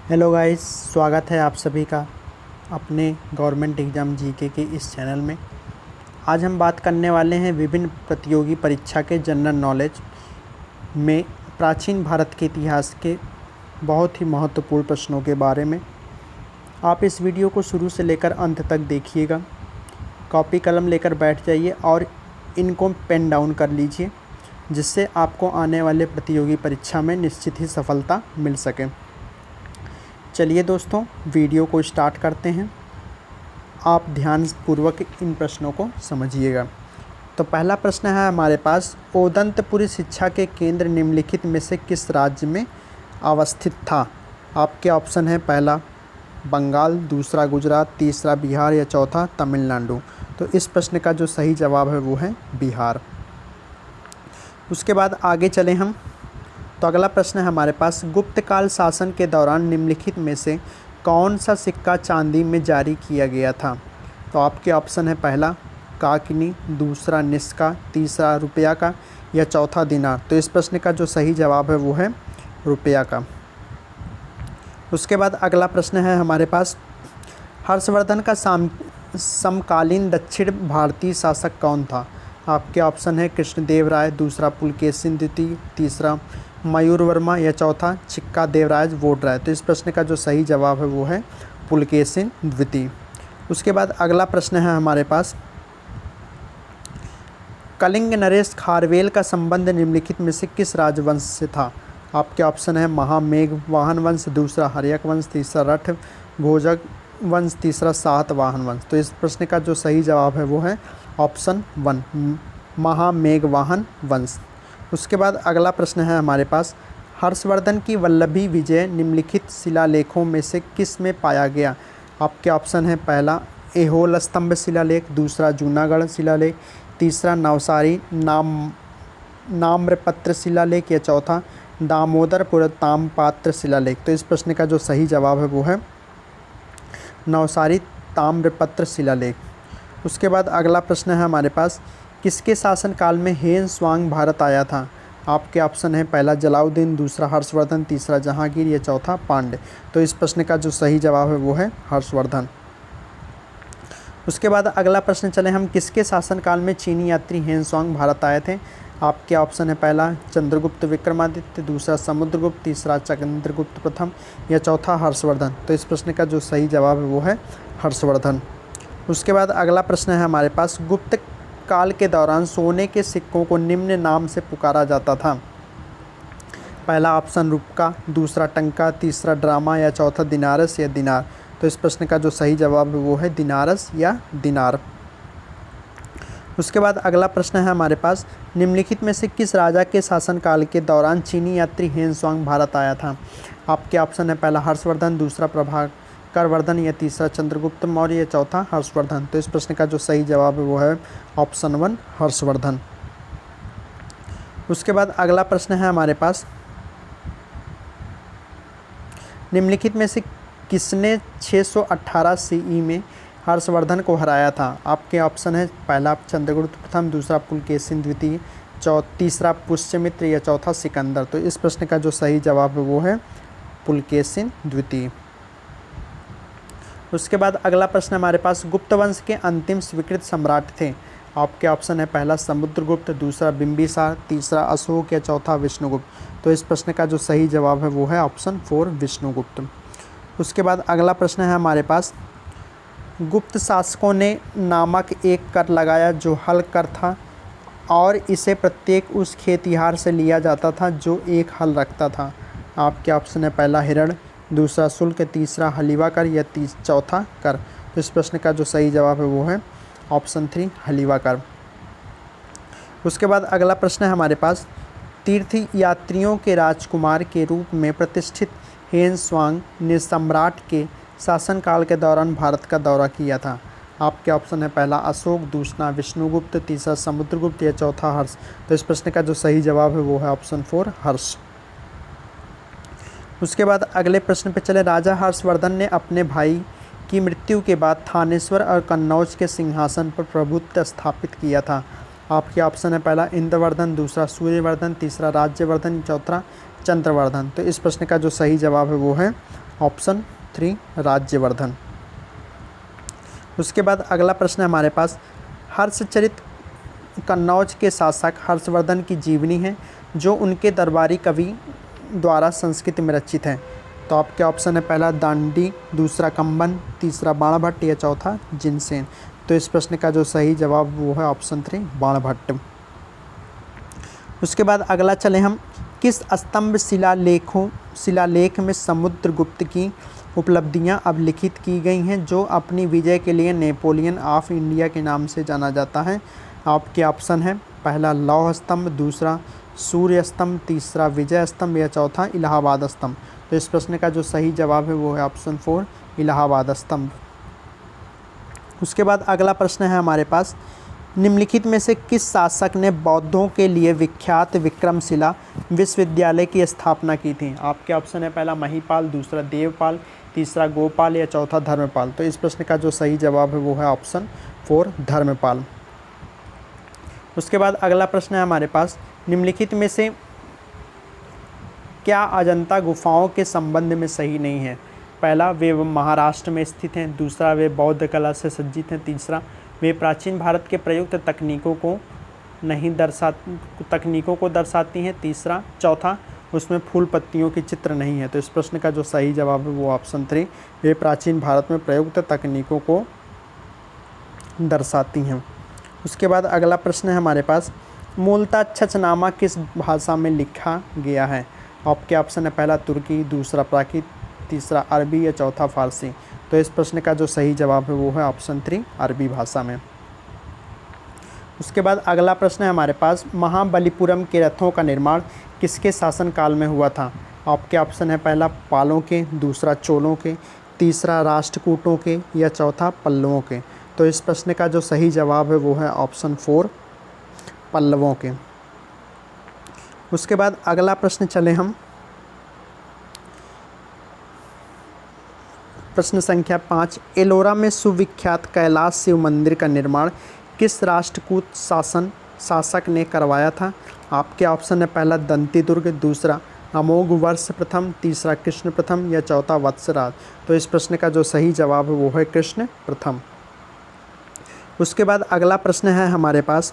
Hello guys, स्वागत है आप सभी का अपने गवर्नमेंट एग्ज़ाम जीके के इस चैनल में। आज हम बात करने वाले हैं विभिन्न प्रतियोगी परीक्षा के जनरल नॉलेज में प्राचीन भारत के इतिहास के बहुत ही महत्वपूर्ण प्रश्नों के बारे में। आप इस वीडियो को शुरू से लेकर अंत तक देखिएगा। कॉपी कलम लेकर बैठ जाइए और इनको पेन डाउन कर लीजिए, जिससे आपको आने वाले प्रतियोगी परीक्षा में निश्चित ही सफलता मिल सके। चलिए दोस्तों, वीडियो को स्टार्ट करते हैं। आप ध्यानपूर्वक इन प्रश्नों को समझिएगा। तो पहला प्रश्न है हमारे पास, ओदंतपुरी शिक्षा के केंद्र निम्नलिखित में से किस राज्य में अवस्थित था? आपके ऑप्शन है, पहला बंगाल, दूसरा गुजरात, तीसरा बिहार या चौथा तमिलनाडु। तो इस प्रश्न का जो सही जवाब है वो है बिहार। उसके बाद आगे चलें हम। तो अगला प्रश्न है हमारे पास, गुप्त काल शासन के दौरान निम्नलिखित में से कौन सा सिक्का चांदी में जारी किया गया था? तो आपके ऑप्शन है, पहला काकनी, दूसरा निस्का, तीसरा रुपया का या चौथा दिनार। तो इस प्रश्न का जो सही जवाब है वो है रुपया का। उसके बाद अगला प्रश्न है हमारे पास, हर्षवर्धन का समकालीन दक्षिण भारतीय शासक कौन था? आपके ऑप्शन है, कृष्णदेव राय, दूसरा पुलकेशिन द्वितीय, तीसरा मयूर वर्मा या चौथा चिक्का देवराज वोडराय। तो इस प्रश्न का जो सही जवाब है वो है पुलकेशिन द्वितीय। उसके बाद अगला प्रश्न है हमारे पास, कलिंग नरेश खारवेल का संबंध निम्नलिखित में से किस राजवंश से था? आपके ऑप्शन है, महामेघवाहन वंश, दूसरा हर्यक वंश, तीसरा रठ भोजक वंश, तीसरा सातवाहन वंश। तो इस प्रश्न का जो सही जवाब है वो है ऑप्शन 1, महामेघवाहन वंश। उसके बाद अगला प्रश्न है हमारे पास, हर्षवर्धन की वल्लभी विजय निम्नलिखित शिलालेखों में से किस में पाया गया? आपके ऑप्शन है, पहला ऐहोल स्तंभ शिलालेख, दूसरा जूनागढ़ शिलालेख, तीसरा नवसारी नाम्रपत्र शिलालेख या चौथा दामोदरपुर ताम्रपात्र शिलालेख। तो इस प्रश्न का जो सही जवाब है वो है नवसारी ताम्रपत्र शिलालेख। उसके बाद अगला प्रश्न है हमारे पास, किसके शासनकाल में हेन स्वांग भारत आया था? आपके ऑप्शन है, पहला जलाउद्दीन, दूसरा हर्षवर्धन, तीसरा जहांगीर या चौथा पांड्य। तो इस प्रश्न का जो सही जवाब है वो है हर्षवर्धन। उसके बाद अगला प्रश्न चले हम, किसके शासनकाल में चीनी यात्री हेन स्वांग भारत आए थे? आपके ऑप्शन है, पहला चंद्रगुप्त विक्रमादित्य, दूसरा समुद्रगुप्त, तीसरा चंद्रगुप्त प्रथम या चौथा हर्षवर्धन। तो इस प्रश्न का जो सही जवाब है वो है हर्षवर्धन। उसके बाद अगला प्रश्न है हमारे पास, गुप्त काल के दौरान सोने के सिक्कों को निम्न नाम से पुकारा जाता था। पहला ऑप्शन रुपका, दूसरा टंका, तीसरा ड्रामा या चौथा दिनारस या दिनार। तो इस प्रश्न का जो सही जवाब है वो है दिनारस या दिनार। उसके बाद अगला प्रश्न है हमारे पास, निम्नलिखित में से किस राजा के शासनकाल के दौरान चीनी यात्री हेन स्वांग भारत आया था? आपके ऑप्शन है, पहला हर्षवर्धन, दूसरा प्रभाकरवर्धन या तीसरा चंद्रगुप्त मौर्य या चौथा हर्षवर्धन। तो इस प्रश्न का जो सही जवाब है वो है ऑप्शन 1, हर्षवर्धन। उसके बाद अगला प्रश्न है हमारे पास, निम्नलिखित में से किसने 618 सीई में हर्षवर्धन को हराया था? आपके ऑप्शन है, पहला चंद्रगुप्त प्रथम, दूसरा पुलकेशिन द्वितीय, तीसरा पुष्यमित्र या चौथा सिकंदर। तो इस प्रश्न का जो सही जवाब है वो है पुलकेशिन द्वितीय। उसके बाद अगला प्रश्न हमारे पास, गुप्त वंश के अंतिम स्वीकृत सम्राट थे? आपके ऑप्शन है, पहला समुद्रगुप्त, दूसरा बिंबिसार, तीसरा अशोक या चौथा विष्णुगुप्त। तो इस प्रश्न का जो सही जवाब है वो है ऑप्शन 4, विष्णुगुप्त। उसके बाद अगला प्रश्न है हमारे पास, गुप्त शासकों ने नामक एक कर लगाया जो हल कर था और इसे प्रत्येक उस खेतिहार से लिया जाता था जो एक हल रखता था। आपके ऑप्शन है, पहला हिरण, दूसरा शुल्क, तीसरा हलीवा कर या चौथा कर। तो इस प्रश्न का जो सही जवाब है वो है ऑप्शन 3, हलीवा कर। उसके बाद अगला प्रश्न है हमारे पास, तीर्थ यात्रियों के राजकुमार के रूप में प्रतिष्ठित हेन स्वांग ने सम्राट के शासनकाल के दौरान भारत का दौरा किया था। आपके ऑप्शन है, पहला अशोक, दूसरा विष्णुगुप्त, तीसरा समुद्रगुप्त या चौथा हर्ष। तो इस प्रश्न का जो सही जवाब है वो है ऑप्शन 4, हर्ष। उसके बाद अगले प्रश्न पे चले, राजा हर्षवर्धन ने अपने भाई की मृत्यु के बाद थानेश्वर और कन्नौज के सिंहासन पर प्रभुत्व स्थापित किया था। आपके ऑप्शन है, पहला इंद्रवर्धन, दूसरा सूर्यवर्धन, तीसरा राज्यवर्धन, चौथा चंद्रवर्धन। तो इस प्रश्न का जो सही जवाब है वो है ऑप्शन 3 राज्यवर्धन। उसके बाद अगला प्रश्न है हमारे पास, हर्षचरित कन्नौज के शासक हर्षवर्धन की जीवनी है जो उनके दरबारी कवि द्वारा संस्कृत में रचित है। तो आपके ऑप्शन है पहला दांडी, दूसरा कंबन, तीसरा बाणभट्ट या चौथा जिनसेन। तो इस प्रश्न का जो सही जवाब वो है ऑप्शन 3 बाणभट्ट। उसके बाद अगला चले हम, किस स्तंभ शिलालेख में समुद्रगुप्त की उपलब्धियां अभिलिखित की गई हैं जो अपनी विजय के लिए नेपोलियन ऑफ इंडिया के नाम से जाना जाता है। आपके ऑप्शन है पहला लौह स्तंभ, दूसरा सूर्य स्तंभ, तीसरा विजय स्तंभ या चौथा इलाहाबाद स्तंभ। तो इस प्रश्न का जो सही जवाब है वो है ऑप्शन 4 इलाहाबाद स्तंभ। उसके बाद अगला प्रश्न है हमारे पास, निम्नलिखित में से किस शासक ने बौद्धों के लिए विख्यात विक्रमशिला विश्वविद्यालय की स्थापना की थी। आपके ऑप्शन है पहला महिपाल, दूसरा देवपाल, तीसरा गोपाल या चौथा धर्मपाल। तो इस प्रश्न का जो सही जवाब है वो है ऑप्शन 4 धर्मपाल। उसके बाद अगला प्रश्न है हमारे पास, निम्नलिखित में से क्या अजंता गुफाओं के संबंध में सही नहीं है। पहला, वे महाराष्ट्र में स्थित हैं, दूसरा वे बौद्ध कला से सज्जित हैं, तीसरा वे प्राचीन भारत के प्रयुक्त तकनीकों को दर्शाती हैं, चौथा उसमें फूल पत्तियों की चित्र नहीं है। तो इस प्रश्न का जो सही जवाब है वो ऑप्शन 3 वे प्राचीन भारत में प्रयुक्त तकनीकों को दर्शाती हैं। उसके बाद अगला प्रश्न है हमारे पास, मूलतः छछनामा किस भाषा में लिखा गया है। आपके ऑप्शन है पहला तुर्की, दूसरा प्राकृत, तीसरा अरबी या चौथा फारसी। तो इस प्रश्न का जो सही जवाब है वो है ऑप्शन 3 अरबी भाषा में। उसके बाद अगला प्रश्न है हमारे पास, महाबलीपुरम के रथों का निर्माण किसके शासनकाल में हुआ था। आपके ऑप्शन है पहला पालों के, दूसरा चोलों के, तीसरा राष्ट्रकूटों के या चौथा पल्लवों के। तो इस प्रश्न का जो सही जवाब है वो है ऑप्शन 4 पल्लवों के। उसके बाद अगला प्रश्न चले हम प्रश्न संख्या 5, एलोरा में सुविख्यात कैलाश शिव मंदिर का निर्माण किस राष्ट्रकूट शासक ने करवाया था। आपके ऑप्शन है पहला दंतीदुर्ग, दूसरा अमोघ वर्ष प्रथम, तीसरा कृष्ण प्रथम या चौथा वत्सराज। तो इस प्रश्न का जो सही जवाब है वो है कृष्ण प्रथम। उसके बाद अगला प्रश्न है हमारे पास,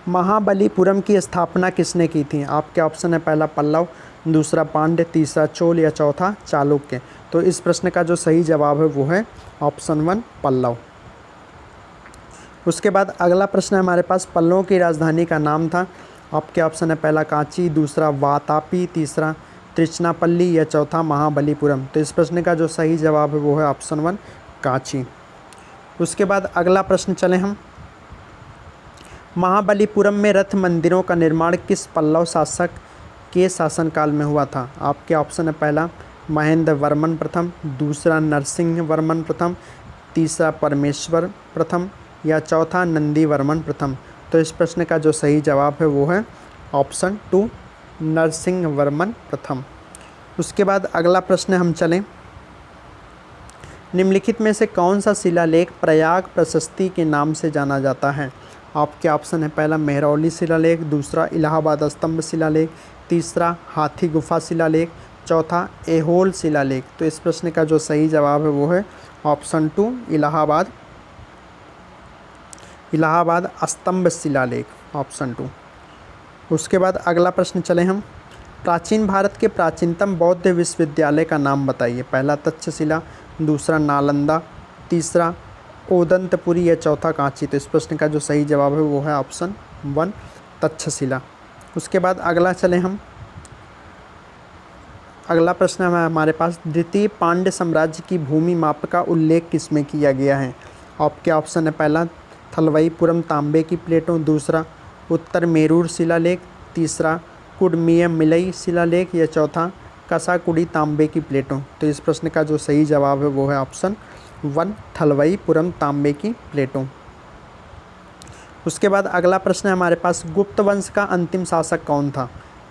महाबलीपुरम की स्थापना किसने की थी। आपके ऑप्शन है पहला पल्लव, दूसरा पांड्य, तीसरा चोल या चौथा चालुक्य। तो इस प्रश्न का जो सही जवाब है वो है ऑप्शन 1 पल्लव। उसके बाद अगला प्रश्न है हमारे पास, पल्लवों की राजधानी का नाम था। आपके ऑप्शन है पहला कांची, दूसरा वातापी, तीसरा त्रिचनापल्ली या चौथा महाबलीपुरम। तो इस प्रश्न का जो सही जवाब है वो है ऑप्शन 1 कांची। उसके बाद अगला प्रश्न चले हम, महाबलीपुरम में रथ मंदिरों का निर्माण किस पल्लव शासक के शासनकाल में हुआ था। आपके ऑप्शन है पहला महेंद्र वर्मन प्रथम, दूसरा नरसिंह वर्मन प्रथम, तीसरा परमेश्वर प्रथम या चौथा नंदी वर्मन प्रथम। तो इस प्रश्न का जो सही जवाब है वो है ऑप्शन 2 नरसिंह वर्मन प्रथम। उसके बाद अगला प्रश्न हम चलें, निम्नलिखित में से कौन सा शिलालेख प्रयाग प्रशस्ति के नाम से जाना जाता है। आपके ऑप्शन है पहला मेहरौली शिलालेख, दूसरा इलाहाबाद स्तंभ शिलालेख, तीसरा हाथी गुफा शिलालेख, चौथा ऐहोल शिलालेख। तो इस प्रश्न का जो सही जवाब है वो है ऑप्शन 2 इलाहाबाद स्तंभ शिलालेख ऑप्शन 2। उसके बाद अगला प्रश्न चले हम, प्राचीन भारत के प्राचीनतम बौद्ध विश्वविद्यालय का नाम बताइए। पहला तक्षशिला, दूसरा नालंदा, तीसरा ओदंतपुरी या चौथा कांची। तो इस प्रश्न का जो सही जवाब है वो है ऑप्शन 1 तक्षशिला। उसके बाद अगला चले हम, अगला प्रश्न है हमारे पास, द्वितीय पांड्य साम्राज्य की भूमि माप का उल्लेख किसमें किया गया है। आपके ऑप्शन है पहला थलवईपुरम तांबे की प्लेटों, दूसरा उत्तर मेरूर शिलालेख, तीसरा कुडमियमिलई शिलालेख या चौथा कसाकुडी तांबे की प्लेटों। तो इस प्रश्न का जो सही जवाब है वो है ऑप्शन 1 थलवईपुरम तांबे की प्लेटों। उसके बाद अगला प्रश्न है हमारे पास, गुप्त वंश का अंतिम शासक कौन था।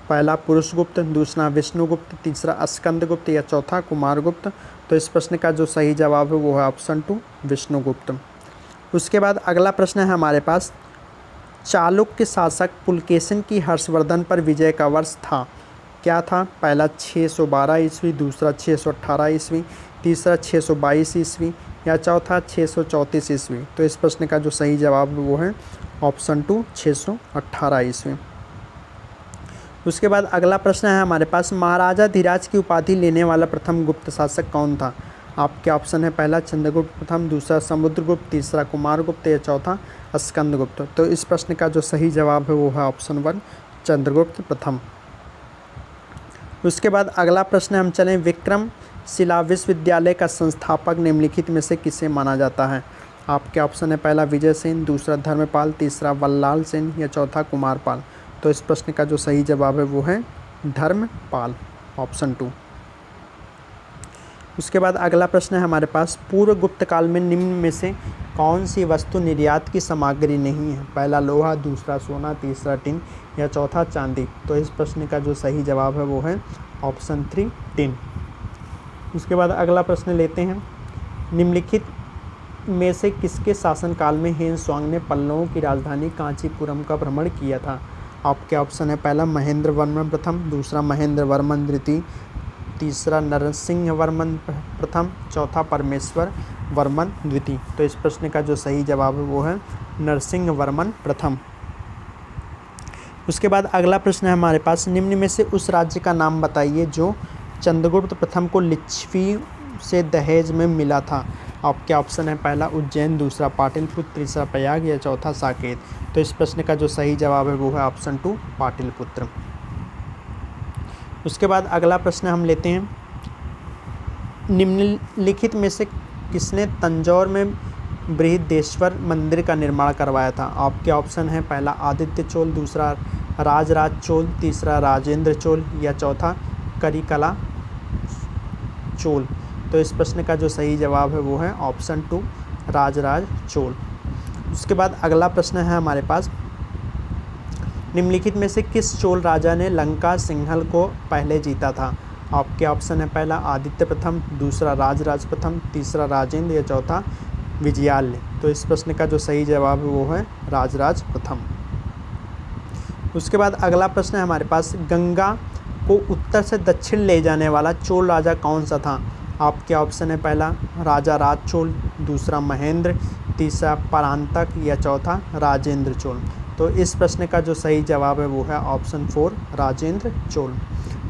पहला पुरुषगुप्त, दूसरा विष्णुगुप्त, तीसरा स्कंदगुप्त या चौथा कुमारगुप्त। तो इस प्रश्न का जो सही जवाब है वो है ऑप्शन 2 विष्णुगुप्त। उसके बाद अगला प्रश्न है हमारे पास, चालुक्य शासक पुलकेशिन की हर्षवर्धन पर विजय का वर्ष था। क्या था? पहला 612 ईस्वी, दूसरा 618 ईस्वी, तीसरा 622 ईस्वी या चौथा 634 ईस्वी। तो इस प्रश्न का जो सही जवाब वो है ऑप्शन 2 618 ईस्वी। उसके बाद अगला प्रश्न है हमारे पास, महाराजा धीराज की उपाधि लेने वाला प्रथम गुप्त शासक कौन था? आपके ऑप्शन है पहला चंद्रगुप्त प्रथम, दूसरा समुद्रगुप्त, तीसरा कुमारगुप्त या चौथा स्कंदगुप्त। तो इस प्रश्न का जो सही जवाब है वो है ऑप्शन 1 चंद्रगुप्त प्रथम। उसके बाद अगला प्रश्न हम चलें, विक्रमशिला विश्वविद्यालय का संस्थापक निम्नलिखित में से किसे माना जाता है? आपके ऑप्शन है पहला विजय सेन, दूसरा धर्मपाल, तीसरा वल्लाल सेन या चौथा कुमारपाल। तो इस प्रश्न का जो सही जवाब है वो है धर्मपाल, ऑप्शन 2। उसके बाद अगला प्रश्न है हमारे पास, पूर्व गुप्त काल में निम्न में से कौन सी वस्तु निर्यात की सामग्री नहीं है? पहला लोहा, दूसरा सोना, तीसरा टिन या चौथा चांदी। तो इस प्रश्न का जो सही जवाब है वो है ऑप्शन 3 टिन। उसके बाद अगला प्रश्न लेते हैं, निम्नलिखित में से किसके शासनकाल में ह्वेन-त्सांग ने पल्लवों की राजधानी कांचीपुरम का भ्रमण किया था? आपके ऑप्शन है पहला महेंद्र वर्मन प्रथम, दूसरा महेंद्र वर्मन द्वितीय, तीसरा नरसिंह वर्मन प्रथम, चौथा परमेश्वर वर्मन द्वितीय। तो इस प्रश्न का जो सही जवाब है वो है नरसिंह वर्मन प्रथम। उसके बाद अगला प्रश्न है हमारे पास, निम्न में से उस राज्य का नाम बताइए जो चंद्रगुप्त प्रथम को लिच्छवी से दहेज में मिला था। आपके ऑप्शन है पहला उज्जैन, दूसरा पाटलिपुत्र, तीसरा प्रयाग या चौथा साकेत। तो इस प्रश्न का जो सही जवाब है वो है ऑप्शन 2 पाटलिपुत्र। उसके बाद अगला प्रश्न हम लेते हैं, निम्नलिखित में से किसने तंजौर में बृहदेश्वर मंदिर का निर्माण करवाया था? आपके ऑप्शन है पहला आदित्य चोल, दूसरा राजराज चोल, तीसरा राजेंद्र चोल या चौथा करिकला चोल। तो इस प्रश्न का जो सही जवाब है वो है ऑप्शन 2 राजराज चोल। उसके बाद अगला प्रश्न है हमारे पास, निम्नलिखित में से किस चोल राजा ने लंका सिंहल को पहले जीता था? आपके ऑप्शन है पहला आदित्य प्रथम, दूसरा राजराज प्रथम, तीसरा राजेंद्र या चौथा विजयालय। तो इस प्रश्न का जो सही जवाब है वो है राजराज प्रथम। उसके बाद अगला प्रश्न है हमारे पास, गंगा को उत्तर से दक्षिण ले जाने वाला चोल राजा कौन सा था? आपके ऑप्शन है पहला राजा राज चोल, दूसरा महेंद्र, तीसरा परांतक या चौथा राजेंद्र चोल। तो इस प्रश्न का जो सही जवाब है वो है ऑप्शन 4 राजेंद्र चोल।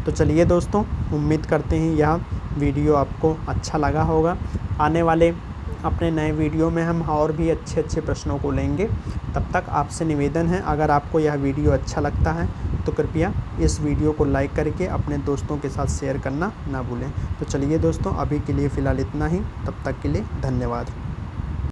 तो चलिए दोस्तों, उम्मीद करते हैं यह वीडियो आपको अच्छा लगा होगा। आने वाले अपने नए वीडियो में हम और भी अच्छे अच्छे प्रश्नों को लेंगे। तब तक आपसे निवेदन है, अगर आपको यह वीडियो अच्छा लगता है तो कृपया इस वीडियो को लाइक करके अपने दोस्तों के साथ शेयर करना ना भूलें। तो चलिए दोस्तों, अभी के लिए फ़िलहाल इतना ही। तब तक के लिए धन्यवाद।